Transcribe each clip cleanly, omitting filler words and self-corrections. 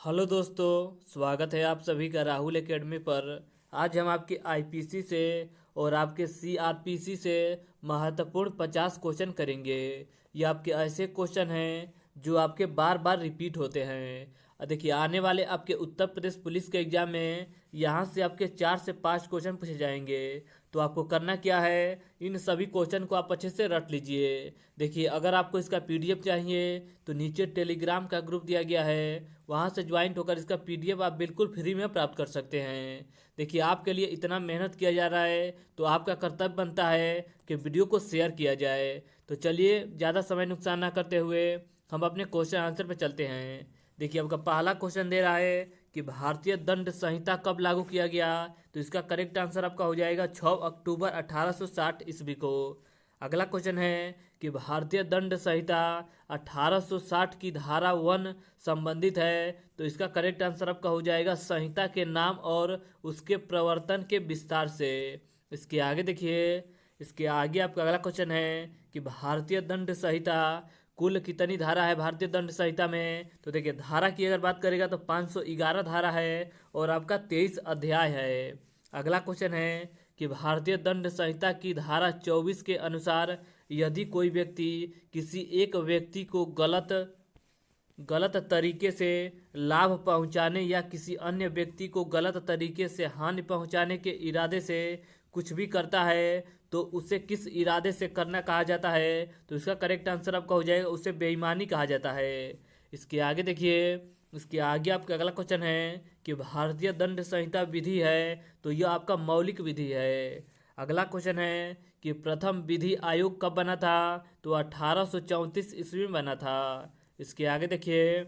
Hello दोस्तों, स्वागत है आप सभी का राहुल एकेडमी पर। आज हम आपके आईपीसी से और आपके सीआरपीसी से महत्वपूर्ण 50 क्वेश्चन करेंगे। ये आपके ऐसे क्वेश्चन हैं जो आपके बार बार रिपीट होते हैं। देखिए, आने वाले आपके उत्तर प्रदेश पुलिस के एग्जाम में यहाँ से आपके 4 से 5 क्वेश्चन पूछे जाएंगे। तो आपको करना क्या है, इन सभी क्वेश्चन को आप अच्छे से रट लीजिए। देखिए, अगर आपको इसका पीडीएफ चाहिए तो नीचे टेलीग्राम का ग्रुप दिया गया है, वहाँ से ज्वाइंट होकर इसका पीडीएफ आप बिल्कुल फ्री में प्राप्त कर सकते हैं। देखिए, आपके लिए इतना मेहनत किया जा रहा है तो आपका कर्तव्य बनता है कि वीडियो को शेयर किया जाए। तो चलिए, ज़्यादा समय नुकसान ना करते हुए हम अपने क्वेश्चन आंसर पे चलते हैं। देखिए, आपका पहला क्वेश्चन दे रहा है कि भारतीय दंड संहिता कब लागू किया गया। तो इसका करेक्ट आंसर आपका हो जाएगा 6 अक्टूबर 1860 ईस्वी को। अगला क्वेश्चन है कि भारतीय दंड संहिता 1860 की धारा 1 संबंधित है। तो इसका करेक्ट आंसर आपका हो जाएगा संहिता के नाम और उसके प्रवर्तन के विस्तार से। इसके आगे देखिए, इसके आगे आपका अगला क्वेश्चन है कि भारतीय दंड संहिता कुल कितनी धारा है भारतीय दंड संहिता में। तो देखिए, धारा की अगर बात करेगा तो 511 धारा है और आपका 23 अध्याय है। अगला क्वेश्चन है कि भारतीय दंड संहिता की धारा 24 के अनुसार यदि कोई व्यक्ति किसी एक व्यक्ति को गलत तरीके से लाभ पहुंचाने या किसी अन्य व्यक्ति को गलत तरीके से हानि पहुंचाने के इरादे से कुछ भी करता है तो उसे किस इरादे से करना कहा जाता है। तो इसका करेक्ट आंसर आपका हो जाएगा उसे बेईमानी कहा जाता है। इसके आगे देखिए, इसके आगे आपका अगला क्वेश्चन है कि भारतीय दंड संहिता विधि है तो यह आपका मौलिक विधि है। अगला क्वेश्चन है कि प्रथम विधि आयोग कब बना था। तो 1834 ईस्वी में बना था। इसके आगे देखिए,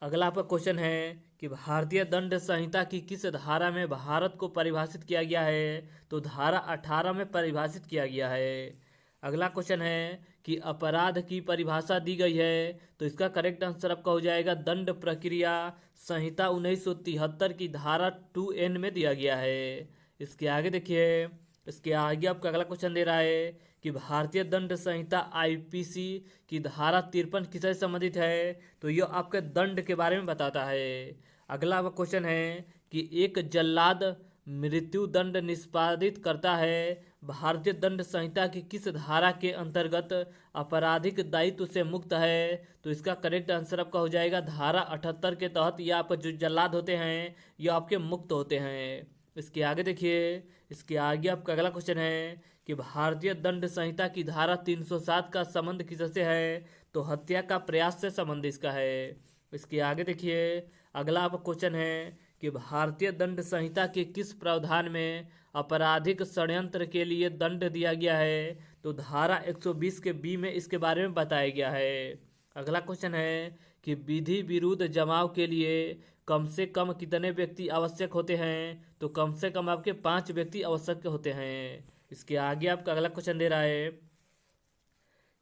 अगला आपका क्वेश्चन है कि भारतीय दंड संहिता की किस धारा में भारत को परिभाषित किया गया है। तो धारा 18 में परिभाषित किया गया है। अगला क्वेश्चन है कि अपराध की परिभाषा दी गई है। तो इसका करेक्ट आंसर आपका हो जाएगा दंड प्रक्रिया संहिता 1973 की धारा 2N में दिया गया है। इसके आगे देखिए, इसके आगे आपका अगला क्वेश्चन दे रहा है कि भारतीय दंड संहिता आईपीसी की धारा 53 किससे संबंधित है। तो यह आपके दंड के बारे में बताता है। अगला क्वेश्चन है कि एक जल्लाद मृत्यु दंड निष्पादित करता है भारतीय दंड संहिता की किस धारा के अंतर्गत आपराधिक दायित्व से मुक्त है। तो इसका करेक्ट आंसर आपका हो जाएगा धारा 78 के तहत यह आपका जो जल्लाद होते हैं यह आपके मुक्त होते हैं। इसके आगे देखिए, इसके आगे आपका अगला क्वेश्चन है कि भारतीय दंड संहिता की धारा 307 का संबंध किससे है। तो हत्या का प्रयास से संबंध इसका है। इसके आगे देखिए, अगला आप क्वेश्चन है कि भारतीय दंड संहिता के किस प्रावधान में आपराधिक षड्यंत्र के लिए दंड दिया गया है। तो धारा 120 के बी में इसके बारे में बताया गया है। अगला क्वेश्चन है कि विधि विरुद्ध जमाव के लिए कम से कम कितने व्यक्ति आवश्यक होते हैं। तो कम से कम आपके 5 व्यक्ति आवश्यक होते हैं। इसके आगे आपका अगला क्वेश्चन दे रहा है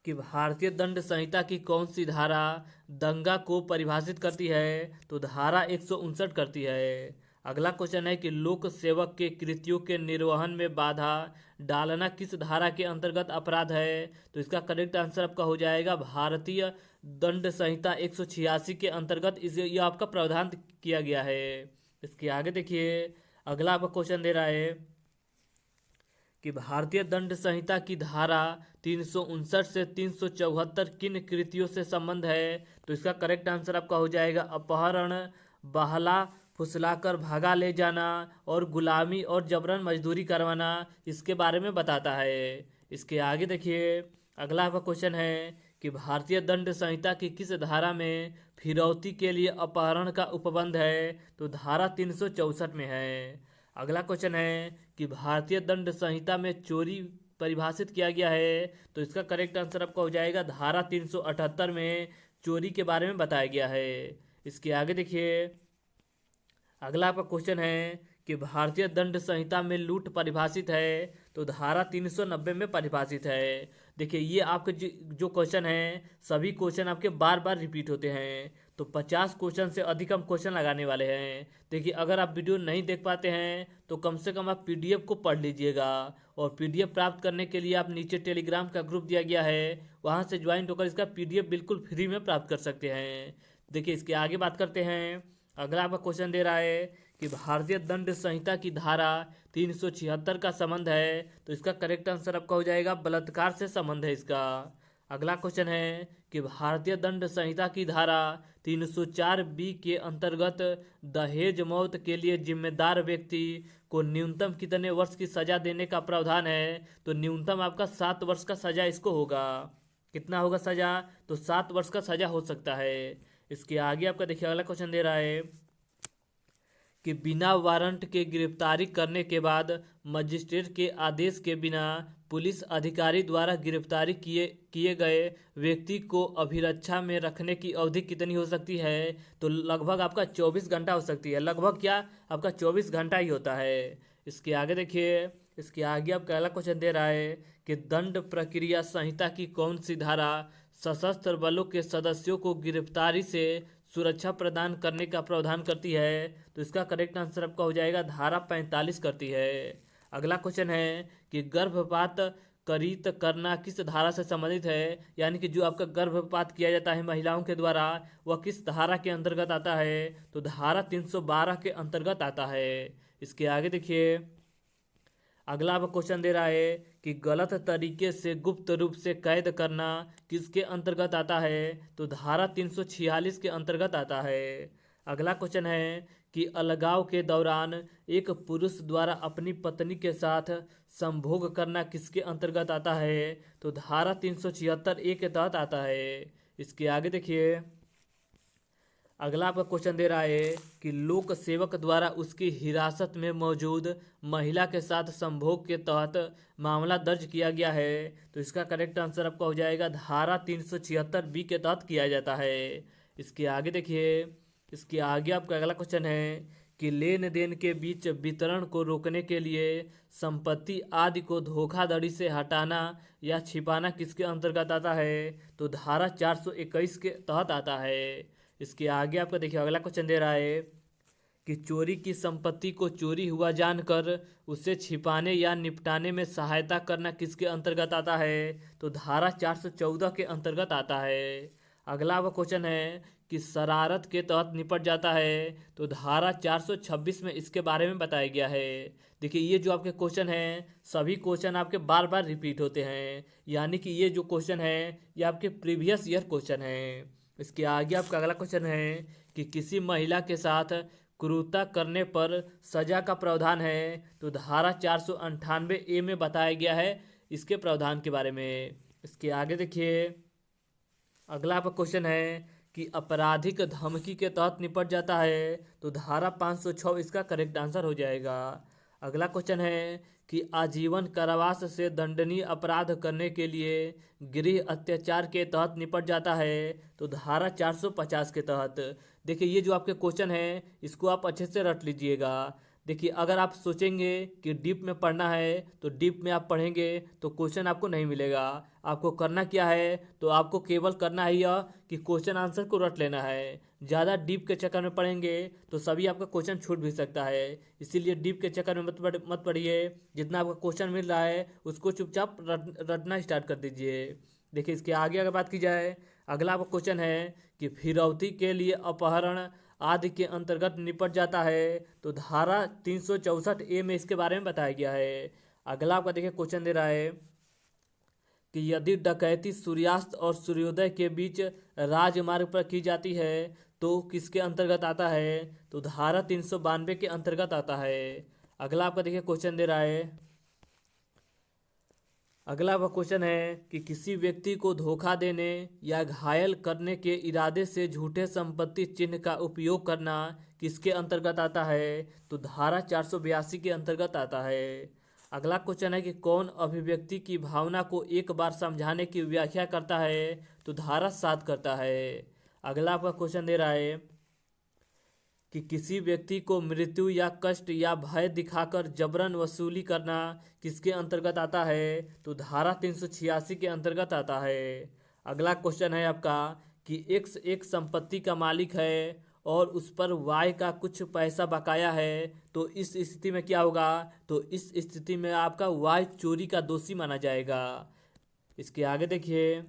कि भारतीय दंड संहिता की कौन सी धारा दंगा को परिभाषित करती है। तो धारा 159 करती है। अगला क्वेश्चन है कि लोक सेवक के कृत्यों के निर्वहन में बाधा डालना किस धारा के अंतर्गत अपराध है। तो इसका करेक्ट आंसर आपका हो जाएगा भारतीय दंड संहिता 186 के अंतर्गत इस यह आपका प्रावधान किया गया है। इसके आगे देखिए, अगला आपका क्वेश्चन दे रहा है कि भारतीय दंड संहिता की धारा 359 से 374 किन कृतियों से संबंध है। तो इसका करेक्ट आंसर आपका हो जाएगा अपहरण, बहला फुसलाकर भागा ले जाना और गुलामी और जबरन मजदूरी करवाना इसके बारे में बताता है। इसके आगे देखिए, अगला आपका क्वेश्चन है कि भारतीय दंड संहिता की किस धारा में फिरौती के लिए अपहरण का उपबंध है। तो धारा 364 में है। अगला क्वेश्चन है कि भारतीय दंड संहिता में चोरी परिभाषित किया गया है। तो इसका करेक्ट आंसर आपका हो जाएगा धारा 378 में चोरी के बारे में बताया गया है। इसके आगे देखिए, अगला आपका क्वेश्चन है कि भारतीय दंड संहिता में लूट परिभाषित है। तो धारा 390 में परिभाषित है। देखिए, ये आपके जो क्वेश्चन है सभी क्वेश्चन आपके बार बार रिपीट होते हैं। तो 50 क्वेश्चन से अधिक हम क्वेश्चन लगाने वाले हैं। देखिए, अगर आप वीडियो नहीं देख पाते हैं तो कम से कम आप पीडीएफ को पढ़ लीजिएगा। और पीडीएफ प्राप्त करने के लिए आप नीचे टेलीग्राम का ग्रुप दिया गया है, वहाँ से ज्वाइन होकर इसका पीडीएफ बिल्कुल फ्री में प्राप्त कर सकते हैं। देखिए इसके आगे बात करते हैं। अगला आपका क्वेश्चन दे रहा है कि भारतीय दंड संहिता की धारा 376 का संबंध है, तो इसका करेक्ट आंसर आपका हो जाएगा बलात्कार से संबंध है इसका। अगला क्वेश्चन है कि भारतीय दंड संहिता की धारा 304 बी के अंतर्गत दहेज मौत के लिए जिम्मेदार व्यक्ति को न्यूनतम कितने वर्ष की सजा देने का प्रावधान है, तो न्यूनतम आपका 7 वर्ष का सजा इसको होगा। कितना होगा सजा, तो 7 वर्ष का सजा हो सकता है। इसके आगे आपका देखिए अगला क्वेश्चन दे रहा है कि बिना वारंट के गिरफ्तारी करने के बाद मजिस्ट्रेट के आदेश के बिना पुलिस अधिकारी द्वारा गिरफ्तारी किए गए व्यक्ति को अभिरक्षा में रखने की अवधि कितनी हो सकती है, तो लगभग आपका 24 घंटा हो सकती है। लगभग क्या, आपका 24 घंटा ही होता है। इसके आगे देखिए, इसके आगे आपका अगला क्वेश्चन दे रहा है कि दंड प्रक्रिया संहिता की कौन सी धारा सशस्त्र बलों के सदस्यों को गिरफ्तारी से सुरक्षा प्रदान करने का प्रावधान करती है, तो इसका करेक्ट आंसर आपका हो जाएगा धारा 45 करती है। अगला क्वेश्चन है कि गर्भपात करित करना किस धारा से संबंधित है, यानी कि जो आपका गर्भपात किया जाता है महिलाओं के द्वारा वह किस धारा के अंतर्गत आता है, तो धारा 312 के अंतर्गत आता है। इसके आगे देखिए अगला आपका क्वेश्चन दे रहा है कि गलत तरीके से गुप्त रूप से कैद करना किसके अंतर्गत आता है, तो धारा 346 के अंतर्गत आता है। अगला क्वेश्चन है कि अलगाव के दौरान एक पुरुष द्वारा अपनी पत्नी के साथ संभोग करना किसके अंतर्गत आता है, तो धारा 376 ए के तहत आता है। इसके आगे देखिए अगला आपका क्वेश्चन दे रहा है कि लोक सेवक द्वारा उसकी हिरासत में मौजूद महिला के साथ संभोग के तहत मामला दर्ज किया गया है, तो इसका करेक्ट आंसर आपका हो जाएगा धारा 376 बी के तहत किया जाता है। इसके आगे देखिए, इसके आगे आपका अगला क्वेश्चन है कि लेन देन के बीच वितरण को रोकने के लिए संपत्ति आदि को धोखाधड़ी से हटाना या छिपाना किसके अंतर्गत आता है, तो धारा 421 के तहत आता है। इसके आगे आपका देखिए अगला क्वेश्चन दे रहा है कि चोरी की संपत्ति को चोरी हुआ जानकर उसे छिपाने या निपटाने में सहायता करना किसके अंतर्गत आता है, तो धारा 414 के अंतर्गत आता है। अगला आपका क्वेश्चन है कि शरारत के तहत निपट जाता है, तो धारा 426 में इसके बारे में बताया गया है। देखिए ये जो आपके क्वेश्चन हैं सभी क्वेश्चन आपके बार बार रिपीट होते हैं, यानी कि ये जो क्वेश्चन है ये आपके प्रीवियस ईयर क्वेश्चन हैं। इसके आगे आपका अगला क्वेश्चन है कि किसी महिला के साथ क्रूरता करने पर सजा का प्रावधान है, तो धारा 498 ए में बताया गया है इसके प्रावधान के बारे में। इसके आगे देखिए अगला आपका क्वेश्चन है कि आपराधिक धमकी के तहत निपट जाता है, तो धारा 506 इसका करेक्ट आंसर हो जाएगा। अगला क्वेश्चन है कि आजीवन कारावास से दंडनीय अपराध करने के लिए गृह अत्याचार के तहत निपट जाता है, तो धारा 450 के तहत। देखिए ये जो आपके क्वेश्चन है इसको आप अच्छे से रट लीजिएगा। देखिए अगर आप सोचेंगे कि डीप में पढ़ना है तो डीप में आप पढ़ेंगे तो क्वेश्चन आपको नहीं मिलेगा। आपको करना क्या है, तो आपको केवल करना है यह कि क्वेश्चन आंसर को रट लेना है। ज़्यादा डीप के चक्कर में पढ़ेंगे तो सभी आपका क्वेश्चन छूट भी सकता है, इसीलिए डीप के चक्कर में मत पढ़िए। जितना आपका क्वेश्चन मिल रहा है उसको चुपचाप रटना स्टार्ट कर दीजिए। देखिए इसके आगे अगर बात की जाए अगला आपका क्वेश्चन है कि फिरौती के लिए अपहरण आदि के अंतर्गत निपट जाता है, तो धारा 364 ए में इसके बारे में बताया गया है। अगला आपका देखिए क्वेश्चन दे रहा है कि यदि डकैती सूर्यास्त और सूर्योदय के बीच राजमार्ग पर की जाती है तो किसके अंतर्गत आता है, तो धारा 392 के अंतर्गत आता है। अगला आपका देखिए क्वेश्चन दे रहा है, अगला आपका क्वेश्चन है कि किसी व्यक्ति को धोखा देने या घायल करने के इरादे से झूठे संपत्ति चिन्ह का उपयोग करना किसके अंतर्गत आता है, तो धारा 482 के अंतर्गत आता है। अगला क्वेश्चन है कि कौन अभिव्यक्ति की भावना को एक बार समझाने की व्याख्या करता है, तो धारा 7 करता है। अगला आपका क्वेश्चन दे रहा है कि किसी व्यक्ति को मृत्यु या कष्ट या भय दिखाकर जबरन वसूली करना किसके अंतर्गत आता है, तो धारा 386 के अंतर्गत आता है। अगला क्वेश्चन है आपका कि एक्स एक संपत्ति का मालिक है और उस पर वाई का कुछ पैसा बकाया है, तो इस स्थिति में क्या होगा, तो इस स्थिति में आपका वाई चोरी का दोषी माना जाएगा। इसके आगे देखिए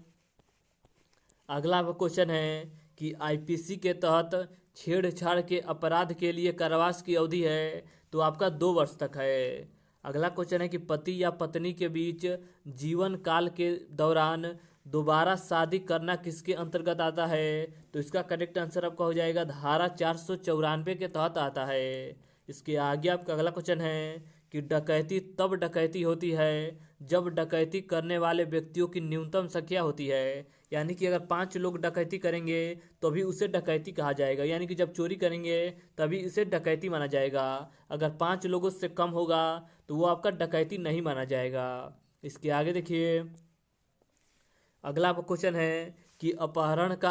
अगला क्वेश्चन है कि आईपीसी के तहत छेड़छाड़ के अपराध के लिए कारावास की अवधि है तो आपका 2 वर्ष तक है। अगला क्वेश्चन है कि पति या पत्नी के बीच जीवन काल के दौरान दोबारा शादी करना किसके अंतर्गत आता है? तो इसका करेक्ट आंसर आपका हो जाएगा धारा 494 के तहत आता है। इसके आगे आपका अगला क्वेश्चन है कि डकैती तब डकैती होती है जब डकैती करने वाले व्यक्तियों की न्यूनतम संख्या होती है। यानी कि अगर 5 लोग डकैती करेंगे तो भी उसे डकैती कहा जाएगा, यानी कि जब चोरी करेंगे तभी उसे डकैती माना जाएगा। अगर 5 लोगों से कम होगा तो वो आपका डकैती नहीं माना जाएगा। इसके आगे देखिए, अगला क्वेश्चन है कि अपहरण का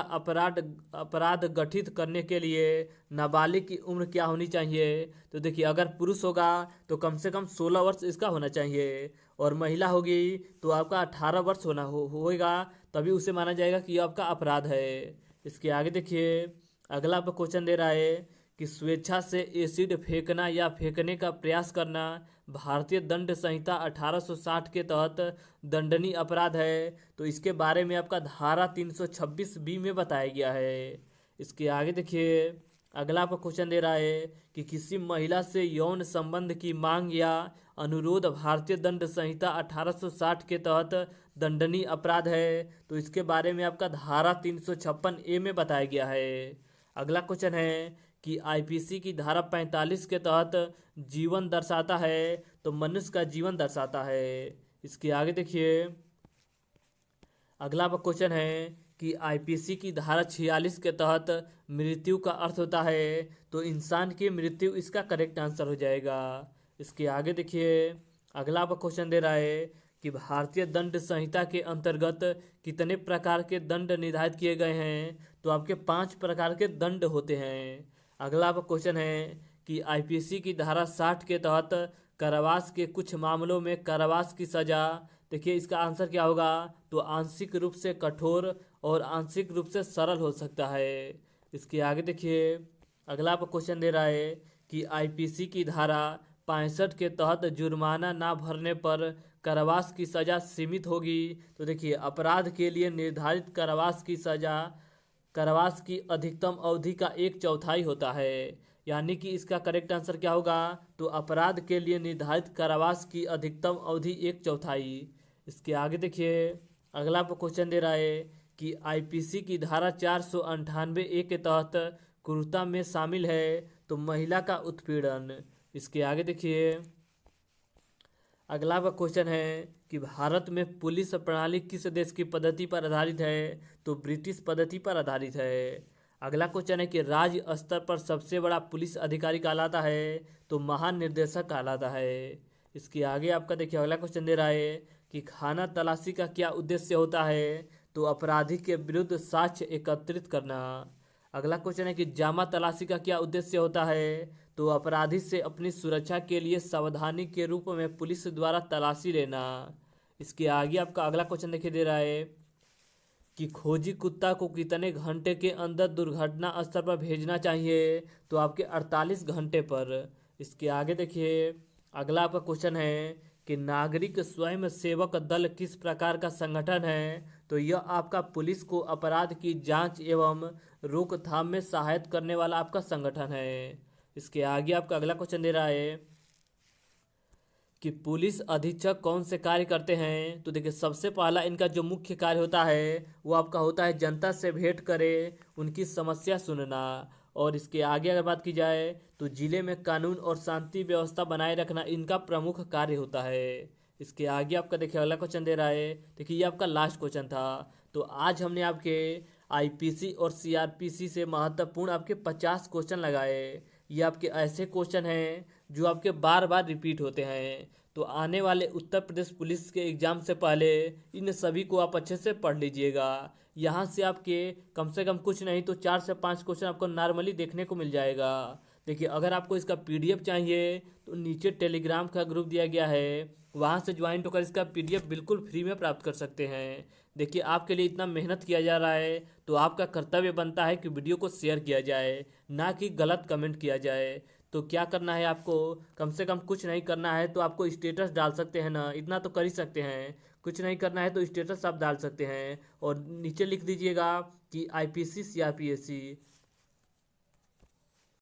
अपराध गठित करने के लिए नाबालिग की उम्र क्या होनी चाहिए? तो देखिए, अगर पुरुष होगा तो कम से कम 16 वर्ष इसका होना चाहिए, और महिला होगी तो आपका 18 वर्ष होएगा, तभी उसे माना जाएगा कि यह आपका अपराध है। इसके आगे देखिए, अगला क्वेश्चन दे रहा है कि स्वेच्छा से एसिड फेंकना या फेंकने का प्रयास करना भारतीय दंड संहिता 1860 के तहत दंडनीय अपराध है। तो इसके बारे में आपका धारा 326 बी में बताया गया है। इसके आगे देखिए, अगला आपका क्वेश्चन दे रहा है कि किसी महिला से यौन संबंध की मांग या अनुरोध भारतीय दंड संहिता 1860 के तहत दंडनीय अपराध है। तो इसके बारे में आपका धारा 356 ए में बताया गया है। अगला क्वेश्चन है कि आईपीसी की धारा 45 के तहत जीवन दर्शाता है तो मनुष्य का जीवन दर्शाता है। इसके आगे देखिए, अगला क्वेश्चन है कि आईपीसी की धारा 46 के तहत मृत्यु का अर्थ होता है तो इंसान की मृत्यु इसका करेक्ट आंसर हो जाएगा। इसके आगे देखिए, अगला क्वेश्चन दे रहा है कि भारतीय दंड संहिता के अंतर्गत कितने प्रकार के दंड निर्धारित किए गए हैं? तो आपके 5 प्रकार के दंड होते हैं। अगला क्वेश्चन है कि आईपीसी की धारा 60 के तहत कारावास के कुछ मामलों में कारावास की सजा, देखिए इसका आंसर क्या होगा? तो आंशिक रूप से कठोर और आंशिक रूप से सरल हो सकता है। इसके आगे देखिए, अगला क्वेश्चन दे रहा है कि आईपीसी की धारा 65 के तहत जुर्माना ना भरने पर कारावास की सजा सीमित होगी। तो देखिए, अपराध के लिए निर्धारित कारावास की सजा कारावास की अधिकतम अवधि का 1/4 होता है। यानी कि इसका करेक्ट आंसर क्या होगा? तो अपराध के लिए निर्धारित कारावास की अधिकतम अवधि 1/4। इसके आगे देखिए, अगला क्वेश्चन दे रहा है कि आईपीसी की धारा 498 ए के तहत क्रूरता में शामिल है तो महिला का उत्पीड़न। इसके आगे देखिए, अगला क्वेश्चन है कि भारत में पुलिस प्रणाली किस देश की पद्धति पर आधारित है? तो ब्रिटिश पद्धति पर आधारित है। अगला क्वेश्चन है कि राज्य स्तर पर सबसे बड़ा पुलिस अधिकारी कहलाता है तो महानिर्देशक कहलाता है। इसके आगे आपका देखिए, अगला क्वेश्चन दे रहा है कि खाना तलाशी का क्या उद्देश्य होता है? तो अपराधी के विरुद्ध साक्ष्य एकत्रित करना। अगला क्वेश्चन है कि जामा तलाशी का क्या उद्देश्य होता है? तो अपराधी से अपनी सुरक्षा के लिए सावधानी के रूप में पुलिस द्वारा तलाशी लेना। इसके आगे आपका अगला क्वेश्चन दिखाई दे रहा है कि खोजी कुत्ता को कितने घंटे के अंदर दुर्घटना स्थल पर भेजना चाहिए? तो आपके 48 घंटे पर। इसके आगे देखिए, अगला आपका क्वेश्चन है कि नागरिक स्वयं सेवक दल किस प्रकार का संगठन है? तो यह आपका पुलिस को अपराध की जांच एवं रोकथाम में सहायता करने वाला आपका संगठन है। इसके आगे आपका अगला क्वेश्चन दे रहा है कि पुलिस अधीक्षक कौन से कार्य करते हैं? तो देखिए, सबसे पहला इनका जो मुख्य कार्य होता है वो आपका होता है जनता से भेंट करे, उनकी समस्या सुनना। और इसके आगे अगर बात की जाए तो जिले में कानून और शांति व्यवस्था बनाए रखना इनका प्रमुख कार्य होता है। इसके आगे आपका देखिए, अगला क्वेश्चन दे रहा है, देखिए ये आपका लास्ट क्वेश्चन था। तो आज हमने आपके आईपीसी और सीआरपीसी से महत्वपूर्ण आपके 50 क्वेश्चन लगाए। ये आपके ऐसे क्वेश्चन हैं जो आपके बार बार रिपीट होते हैं। तो आने वाले उत्तर प्रदेश पुलिस के एग्ज़ाम से पहले इन सभी को आप अच्छे से पढ़ लीजिएगा। यहाँ से आपके कम से कम कुछ नहीं तो 4 से 5 क्वेश्चन आपको नॉर्मली देखने को मिल जाएगा। देखिए, अगर आपको इसका पीडीएफ चाहिए तो नीचे टेलीग्राम का ग्रुप दिया गया है, वहाँ से ज्वाइन होकर इसका पीडीएफ बिल्कुल फ्री में प्राप्त कर सकते हैं। देखिए, आपके लिए इतना मेहनत किया जा रहा है तो आपका कर्तव्य बनता है कि वीडियो को शेयर किया जाए, ना कि गलत कमेंट किया जाए। तो क्या करना है आपको? कम से कम कुछ नहीं करना है तो आपको स्टेटस डाल सकते हैं ना, इतना तो कर ही सकते हैं। कुछ नहीं करना है तो स्टेटस आप डाल सकते हैं और नीचे लिख दीजिएगा कि आईपीसी सीआरपीसी